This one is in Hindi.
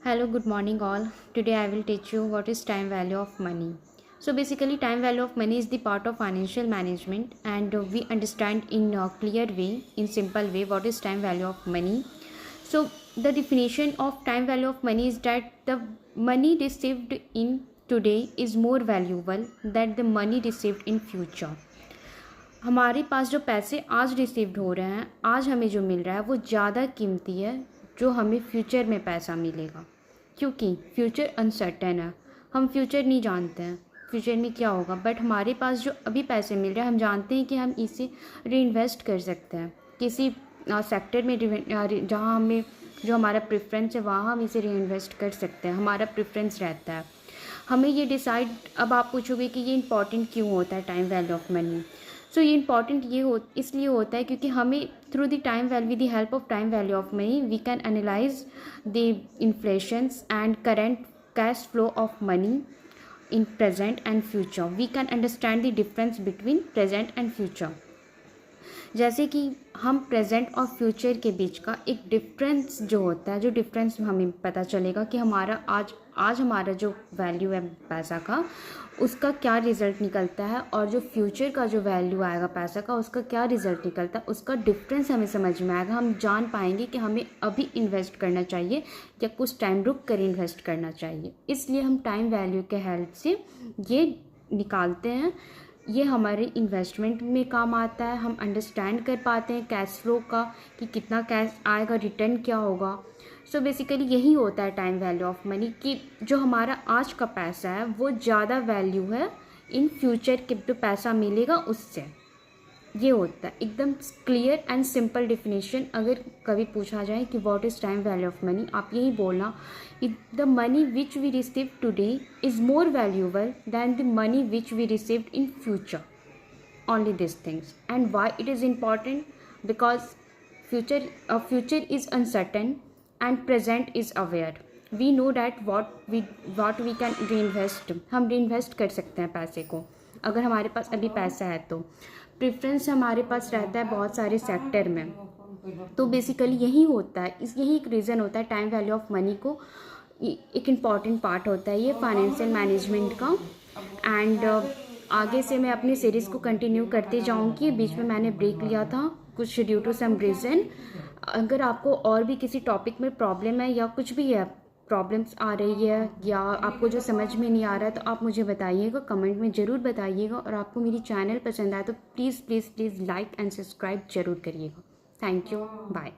Hello, good morning all. Today I will teach you what is time value of money. So basically time value of money is the part of financial management and we understand in a clear way, in simple way what is time value of money. So the definition of time value of money is that the money received in today is more valuable than the money received in future. हमारे पास जो पैसे आज रिसीव्ड हो रहे हैं, आज हमें जो मिल रहा है वो ज़्यादा कीमती है जो हमें फ्यूचर में पैसा मिलेगा, क्योंकि फ्यूचर अनसर्टेन है। हम फ्यूचर नहीं जानते हैं फ्यूचर में क्या होगा, बट हमारे पास जो अभी पैसे मिल रहे हैं हम जानते हैं कि हम इसे री कर सकते हैं किसी सेक्टर में जहाँ हमें जो हमारा प्रेफरेंस है वहाँ हम इसे री कर सकते हैं, हमारा प्रेफरेंस रहता है। हमें ये डिसाइड, अब आप पूछोगे कि ये इंपॉर्टेंट क्यों होता है time value of money. So ये इंपॉर्टेंट इसलिए होता है क्योंकि हमें through the time value, with the help of time value of money we can analyse the inflations and current cash flow of money in present and future. We can understand the difference between present and future. जैसे कि हम प्रेजेंट और फ्यूचर के बीच का एक डिफरेंस जो होता है, जो डिफरेंस हमें पता चलेगा कि हमारा आज हमारा जो वैल्यू है पैसा का उसका क्या रिज़ल्ट निकलता है, और जो फ्यूचर का जो वैल्यू आएगा पैसा का उसका क्या रिज़ल्ट निकलता है, उसका डिफरेंस हमें समझ में आएगा। हम जान पाएंगे कि हमें अभी इन्वेस्ट करना चाहिए या कुछ टाइम रुक कर इन्वेस्ट करना चाहिए। इसलिए हम टाइम वैल्यू के हेल्प से ये निकालते हैं। ये हमारे इन्वेस्टमेंट में काम आता है, हम अंडरस्टैंड कर पाते हैं कैश फ्लो का कि कितना कैश आएगा, रिटर्न क्या होगा। सो बेसिकली यही होता है टाइम वैल्यू ऑफ मनी कि जो हमारा आज का पैसा है वो ज़्यादा वैल्यू है इन फ्यूचर के जो पैसा मिलेगा उससे। ये होता है एकदम क्लियर एंड सिंपल डिफिनेशन। अगर कभी पूछा जाए कि what is time value of money, आप यही बोलना, the money which we receive today is more valuable than the money which we received in future. only these things. And why it is important? Because future is uncertain and present is aware. We know that what we can reinvest, हम reinvest कर सकते हैं पैसे को अगर हमारे पास अभी पैसा है तो। प्रेफरेंस हमारे पास रहता है बहुत सारे सेक्टर में। तो बेसिकली यही होता है, यही एक रीज़न होता है टाइम वैल्यू ऑफ मनी को एक इम्पॉर्टेंट पार्ट होता है ये फाइनेंशियल मैनेजमेंट का। एंड आगे से मैं अपनी सीरीज़ को कंटिन्यू करते जाऊंगी। बीच में मैंने ब्रेक लिया था कुछ ड्यू टू सम रीज़न। अगर आपको और भी किसी टॉपिक में प्रॉब्लम है या कुछ भी है, प्रॉब्लम्स आ रही है या आपको जो समझ में नहीं आ रहा है तो आप मुझे बताइएगा, कमेंट में ज़रूर बताइएगा। और आपको मेरी चैनल पसंद आए तो please please please like and subscribe ज़रूर करिएगा। Thank you, bye.